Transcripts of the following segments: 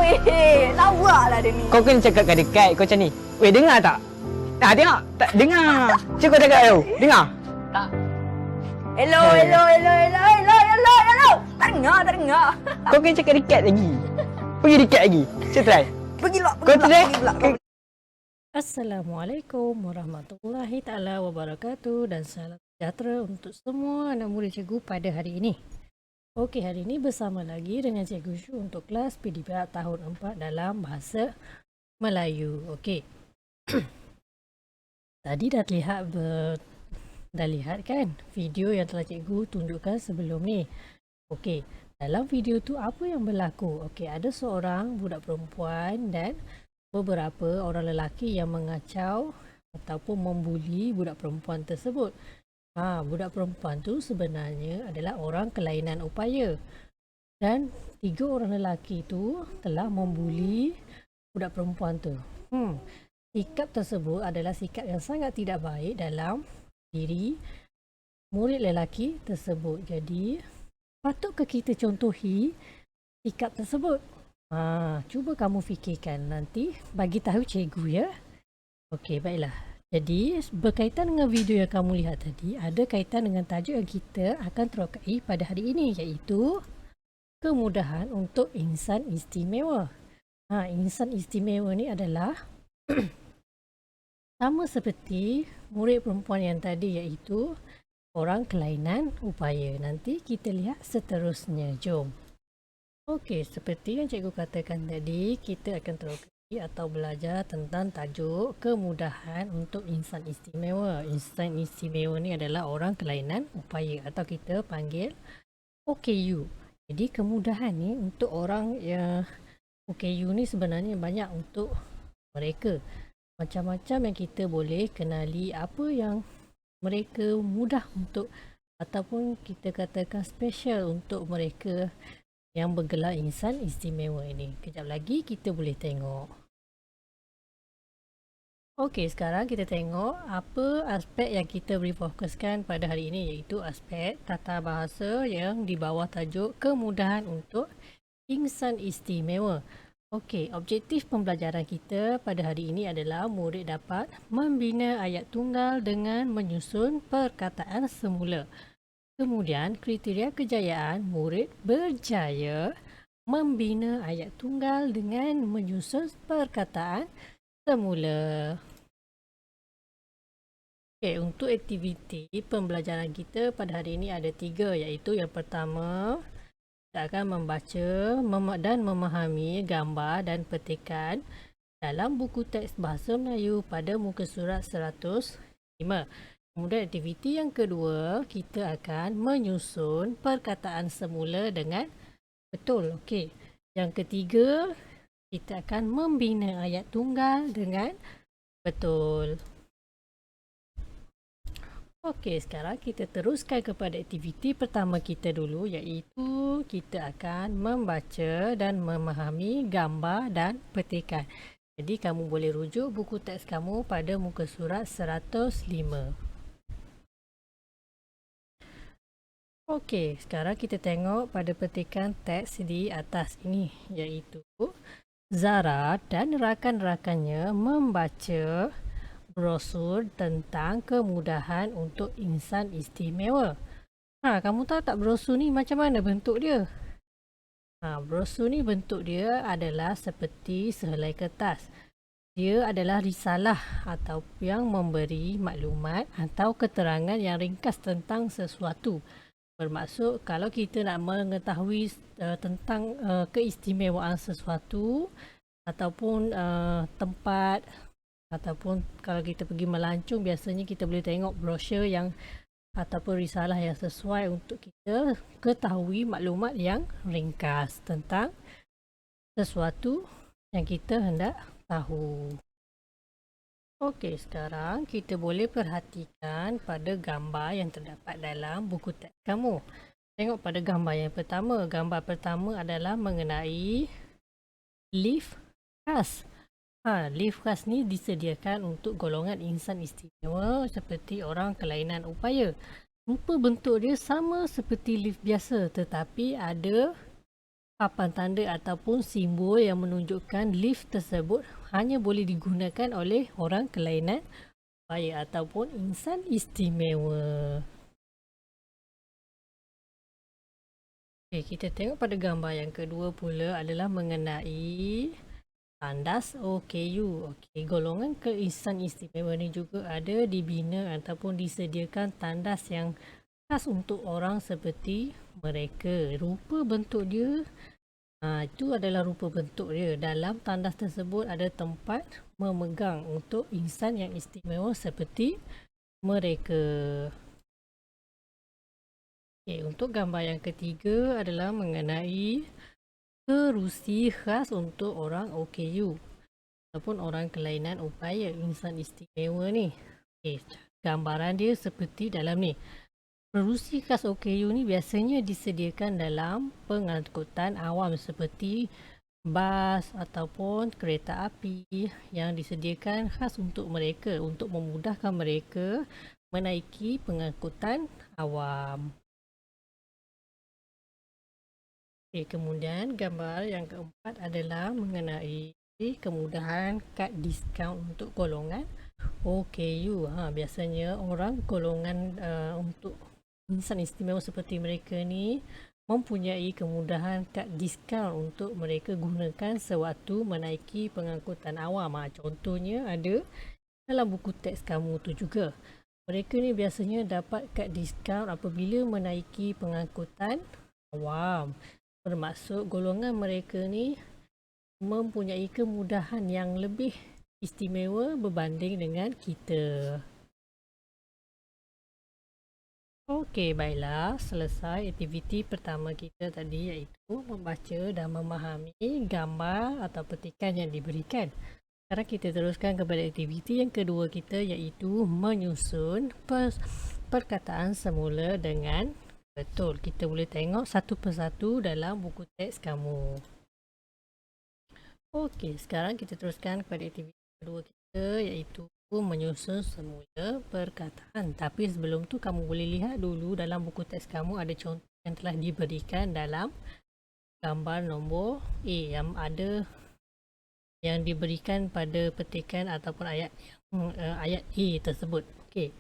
Weh, lawak lah dia ni. Kau kena cakap kat dekat kau macam ni. Weh, dengar tak? Nah, tengok. Tak dengar. Cik kau cakap tu. Dengar. Tak. Hello. Tak dengar. Kau kena cakap dekat lagi. Pergi dekat lagi. Cik try. Pergi pula. Kau try. Assalamualaikum warahmatullahi taala wabarakatuh dan salam sejahtera untuk semua anak murid cikgu pada hari ini. Okey, hari ini bersama lagi dengan Cikgu Shu untuk kelas PDPA tahun 4 dalam bahasa Melayu. Okey. Tadi dah lihat kan video yang telah cikgu tunjukkan sebelum ni. Okey, dalam video tu apa yang berlaku? Okey, ada seorang budak perempuan dan beberapa orang lelaki yang mengacau ataupun membuli budak perempuan tersebut. Budak perempuan tu sebenarnya adalah orang kelainan upaya. Dan 3 orang lelaki tu telah membuli budak perempuan tu. Sikap tersebut adalah sikap yang sangat tidak baik dalam diri murid lelaki tersebut. Jadi, patutkah kita contohi sikap tersebut? Cuba kamu fikirkan, nanti bagi tahu cikgu ya. Okey, baiklah. Jadi, berkaitan dengan video yang kamu lihat tadi, ada kaitan dengan tajuk yang kita akan terokai pada hari ini, iaitu kemudahan untuk insan istimewa. Insan istimewa ni adalah sama seperti murid perempuan yang tadi, iaitu orang kelainan upaya. Nanti kita lihat seterusnya. Jom. Okey, seperti yang cikgu katakan tadi, kita akan terokai atau belajar tentang tajuk kemudahan untuk insan istimewa. Insan istimewa ni adalah orang kelainan upaya atau kita panggil OKU. Jadi kemudahan ni untuk orang yang OKU ni sebenarnya banyak untuk mereka. Macam-macam yang kita boleh kenali apa yang mereka mudah untuk ataupun kita katakan special untuk mereka yang bergelar insan istimewa ini. Kejap lagi kita boleh tengok. Okey, sekarang kita tengok apa aspek yang kita beri fokuskan pada hari ini, iaitu aspek tata bahasa yang di bawah tajuk kemudahan untuk insan istimewa. Okey, objektif pembelajaran kita pada hari ini adalah murid dapat membina ayat tunggal dengan menyusun perkataan semula. Kemudian, kriteria kejayaan murid berjaya membina ayat tunggal dengan menyusun perkataan semula. Okey, untuk aktiviti pembelajaran kita pada hari ini ada 3, iaitu yang pertama, kita akan membaca dan memahami gambar dan petikan dalam buku teks Bahasa Melayu pada muka surat 105. Kemudian aktiviti yang kedua, kita akan menyusun perkataan semula dengan betul. Okey. Yang ketiga, kita akan membina ayat tunggal dengan betul. Okey, sekarang kita teruskan kepada aktiviti pertama kita dulu, iaitu kita akan membaca dan memahami gambar dan petikan. Jadi kamu boleh rujuk buku teks kamu pada muka surat 105. Okey, sekarang kita tengok pada petikan teks di atas ini, iaitu Zara dan rakan-rakannya membaca brosur tentang kemudahan untuk insan istimewa. Kamu tahu tak brosur ni macam mana bentuk dia? Brosur ni bentuk dia adalah seperti sehelai kertas. Dia adalah risalah atau yang memberi maklumat atau keterangan yang ringkas tentang sesuatu. Bermaksud kalau kita nak mengetahui tentang keistimewaan sesuatu ataupun tempat, ataupun kalau kita pergi melancong, biasanya kita boleh tengok brosur yang ataupun risalah yang sesuai untuk kita ketahui maklumat yang ringkas tentang sesuatu yang kita hendak tahu. Okey, sekarang kita boleh perhatikan pada gambar yang terdapat dalam buku teks kamu. Tengok pada gambar yang pertama. Gambar pertama adalah mengenai lift khas. Lift khas ni disediakan untuk golongan insan istimewa seperti orang kelainan upaya. Rupa bentuk dia sama seperti lift biasa, tetapi ada papan tanda ataupun simbol yang menunjukkan lift tersebut hanya boleh digunakan oleh orang kelainan upaya ataupun insan istimewa. Okay, kita tengok pada gambar yang kedua pula adalah mengenai tandas OKU. Okay, golongan insan istimewa ni juga ada dibina ataupun disediakan tandas yang khas untuk orang seperti mereka. Rupa bentuk dia, itu adalah rupa bentuk dia. Dalam tandas tersebut ada tempat memegang untuk insan yang istimewa seperti mereka. Okay, untuk gambar yang ketiga adalah mengenai kerusi khas untuk orang OKU ataupun orang kelainan upaya insan istimewa ni. Okay, gambaran dia seperti dalam ni. Kerusi khas OKU ni biasanya disediakan dalam pengangkutan awam seperti bas ataupun kereta api yang disediakan khas untuk mereka untuk memudahkan mereka menaiki pengangkutan awam. Okay, kemudian gambar yang keempat adalah mengenai kemudahan kad diskaun untuk golongan OKU. Biasanya orang golongan untuk insan istimewa seperti mereka ni mempunyai kemudahan kad diskaun untuk mereka gunakan sewaktu menaiki pengangkutan awam. Contohnya ada dalam buku teks kamu tu juga. Mereka ni biasanya dapat kad diskaun apabila menaiki pengangkutan awam. Bermaksud golongan mereka ni mempunyai kemudahan yang lebih istimewa berbanding dengan kita. Okey, baiklah. Selesai aktiviti pertama kita tadi iaitu membaca dan memahami gambar atau petikan yang diberikan. Sekarang kita teruskan kepada aktiviti yang kedua kita iaitu menyusun perkataan semula dengan betul. Kita boleh tengok satu persatu dalam buku teks kamu. Okey, sekarang kita teruskan kepada aktiviti kedua kita iaitu menyusun semula perkataan. Tapi sebelum tu kamu boleh lihat dulu dalam buku teks kamu ada contoh yang telah diberikan dalam gambar nombor A yang ada yang diberikan pada petikan ataupun ayat A tersebut. Okey.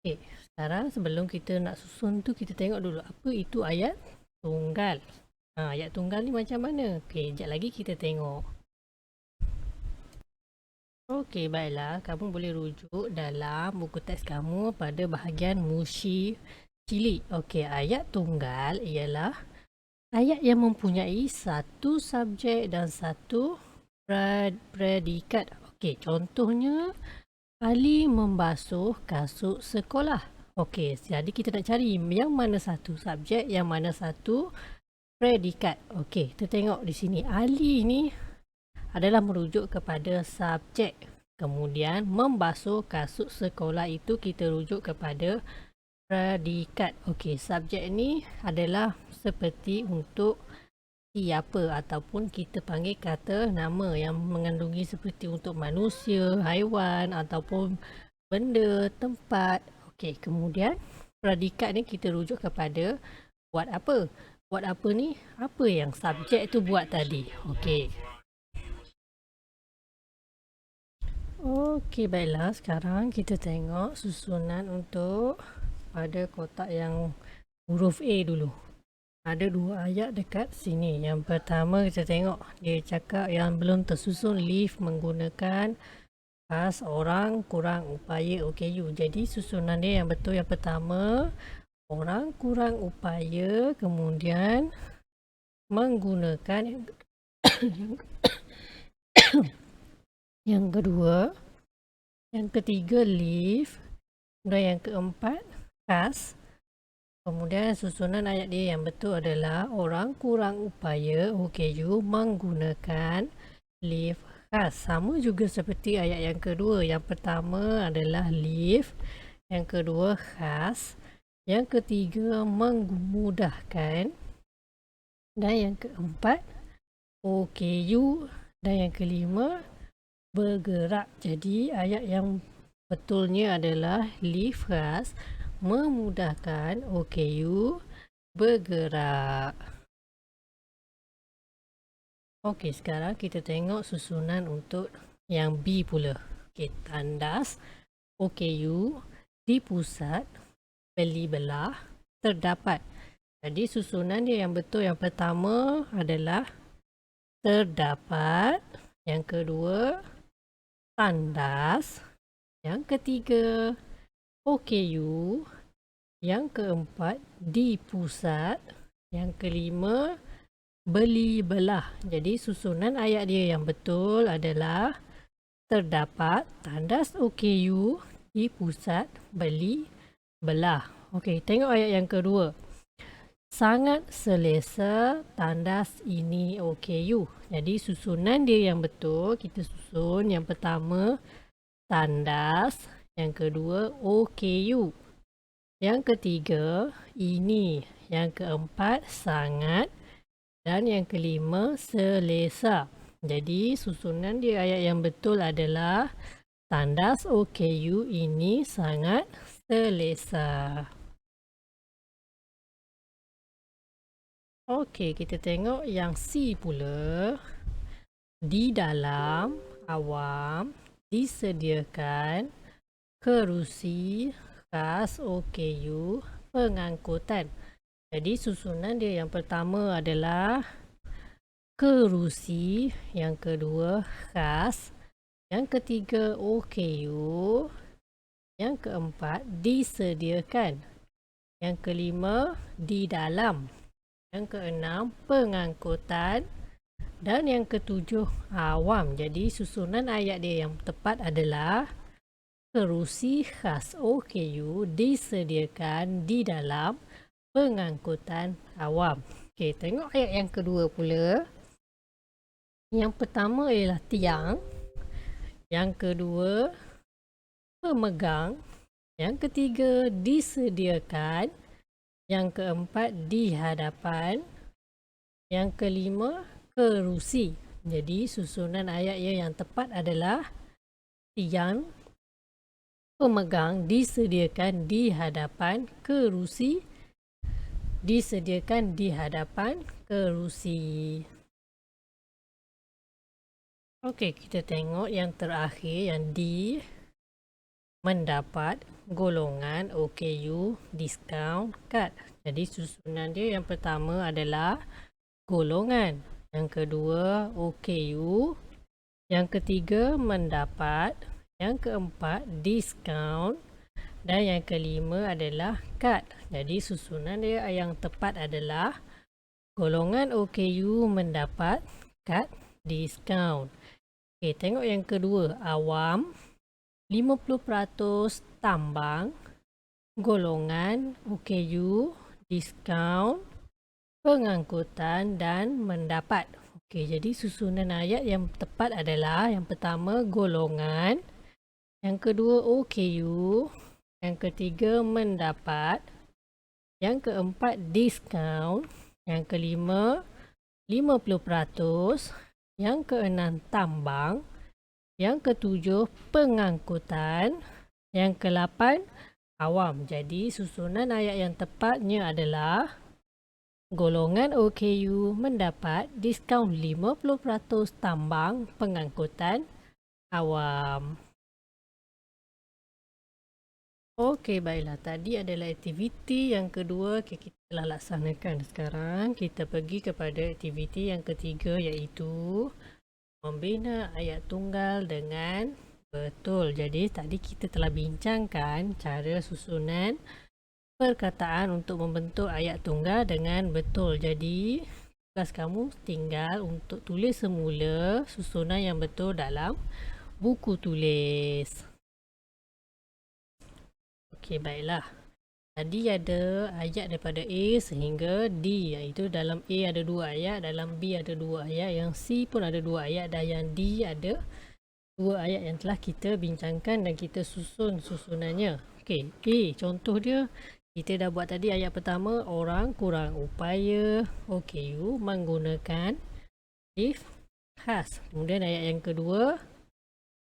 Okey, sekarang sebelum kita nak susun tu kita tengok dulu apa itu ayat tunggal. Ayat tunggal ni macam mana? Okey, sekejap lagi kita tengok. Okey, baiklah. Kamu boleh rujuk dalam buku teks kamu pada bahagian mushi cilik. Okey, ayat tunggal ialah ayat yang mempunyai satu subjek dan satu predikat. Okey, contohnya Ali membasuh kasut sekolah. Okey, jadi kita nak cari yang mana satu subjek, yang mana satu predikat. Okey, kita tengok di sini. Ali ni adalah merujuk kepada subjek. Kemudian membasuh kasut sekolah itu kita rujuk kepada predikat. Okey, subjek ni adalah seperti untuk siapa ataupun kita panggil kata nama yang mengandungi seperti untuk manusia, haiwan ataupun benda, tempat. Okey, kemudian predikat ni kita rujuk kepada buat apa. Buat apa ni? Apa yang subjek tu buat tadi. Okey. Okey, baiklah. Sekarang kita tengok susunan untuk pada kotak yang huruf A dulu. Ada dua ayat dekat sini. Yang pertama kita tengok dia cakap yang belum tersusun lift menggunakan khas orang kurang upaya OKU. Jadi susunan dia yang betul yang pertama orang kurang upaya, kemudian menggunakan yang kedua, yang ketiga lift, dan yang keempat khas. Kemudian susunan ayat dia yang betul adalah orang kurang upaya OKU menggunakan lift khas. Sama juga seperti ayat yang kedua. Yang pertama adalah lift, yang kedua khas, yang ketiga memudahkan, dan yang keempat OKU, dan yang kelima bergerak. Jadi ayat yang betulnya adalah lift khas memudahkan OKU bergerak. Okey, sekarang kita tengok susunan untuk yang B pula. Okey, tandas, OKU, di pusat, beli belah, terdapat. Jadi susunan dia yang betul yang pertama adalah terdapat, yang kedua tandas, yang ketiga OKU, yang keempat di pusat, yang kelima beli belah. Jadi susunan ayat dia yang betul adalah terdapat, tandas OKU, di pusat, beli belah. Okey, tengok ayat yang kedua. Sangat selesa, tandas ini OKU. Jadi susunan dia yang betul, kita susun yang pertama tandas, yang kedua OKU, yang ketiga ini, yang keempat sangat, dan yang kelima selesa. Jadi susunan di ayat yang betul adalah tandas OKU ini sangat selesa. Okey, kita tengok yang C pula. Di dalam, awam, disediakan, kerusi, khas OKU, pengangkutan. Jadi susunan dia yang pertama adalah kerusi, yang kedua khas, yang ketiga OKU, yang keempat disediakan, yang kelima di dalam, yang keenam pengangkutan, dan yang ketujuh awam. Jadi susunan ayat dia yang tepat adalah kerusi khas OKU disediakan di dalam pengangkutan awam. Okey, tengok ayat yang kedua pula. Yang pertama ialah tiang, yang kedua pemegang, yang ketiga disediakan, yang keempat di hadapan, yang kelima kerusi. Jadi susunan ayat yang tepat adalah tiang, pemegang, disediakan di hadapan, kerusi, disediakan di hadapan kerusi. Okey, kita tengok yang terakhir, yang D, mendapat, golongan, OKU, diskaun, kad. Jadi susunan dia yang pertama adalah golongan, yang kedua OKU, yang ketiga mendapat, yang keempat diskaun, dan yang kelima adalah kad. Jadi susunan dia yang tepat adalah golongan OKU, mendapat, kad, diskaun. Okey, tengok yang kedua, awam, 50% tambang, golongan, OKU, diskaun, pengangkutan, dan mendapat. Okey, jadi susunan ayat yang tepat adalah yang pertama golongan, yang kedua OKU, yang ketiga mendapat, yang keempat diskaun, yang kelima 50%, yang keenam tambang, yang ketujuh pengangkutan, yang ke-8 awam. Jadi susunan ayat yang tepatnya adalah golongan OKU, mendapat, diskaun 50%, tambang, pengangkutan, awam. Okey, baiklah. Tadi adalah aktiviti yang kedua kita telah laksanakan. Sekarang kita pergi kepada aktiviti yang ketiga, iaitu membina ayat tunggal dengan betul. Jadi tadi kita telah bincangkan cara susunan perkataan untuk membentuk ayat tunggal dengan betul. Jadi tugas kamu tinggal untuk tulis semula susunan yang betul dalam buku tulis. Okey, baiklah. Tadi ada ayat daripada A sehingga D, iaitu dalam A ada 2 ayat, dalam B ada 2 ayat, yang C pun ada 2 ayat, dan yang D ada 2 ayat yang telah kita bincangkan dan kita susun susunannya. Okey, A contoh dia kita dah buat tadi. Ayat pertama, orang kurang upaya OKU menggunakan lift khas. Kemudian ayat yang kedua,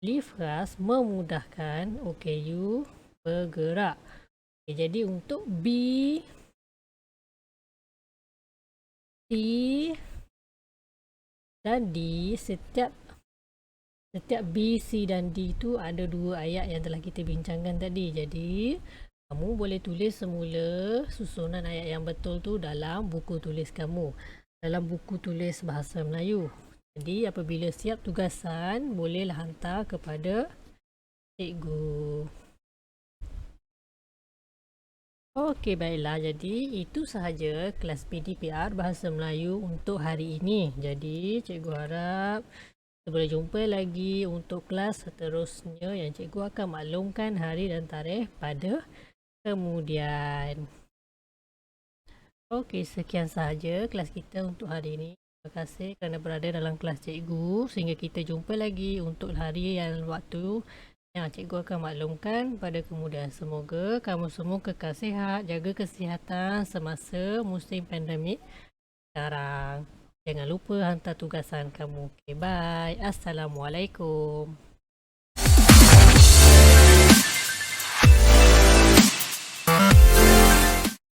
lift khas memudahkan OKU bergerak. Okay, jadi untuk B C dan D, setiap B, C dan D tu ada dua ayat yang telah kita bincangkan tadi. Jadi kamu boleh tulis semula susunan ayat yang betul tu dalam buku tulis kamu, dalam buku tulis bahasa Melayu. Jadi apabila siap tugasan, bolehlah hantar kepada cikgu. Okey, baiklah. Jadi itu sahaja kelas PDPR Bahasa Melayu untuk hari ini. Jadi cikgu harap kita boleh jumpa lagi untuk kelas seterusnya yang cikgu akan maklumkan hari dan tarikh pada kemudian. Okey, sekian sahaja kelas kita untuk hari ini. Terima kasih kerana berada dalam kelas cikgu. Sehingga kita jumpa lagi untuk hari dan waktu yang cikgu akan maklumkan pada kemudian. Semoga kamu semua kekal sihat, jaga kesihatan semasa musim pandemik sekarang. Jangan lupa hantar tugasan kamu. Okay, bye. Assalamualaikum.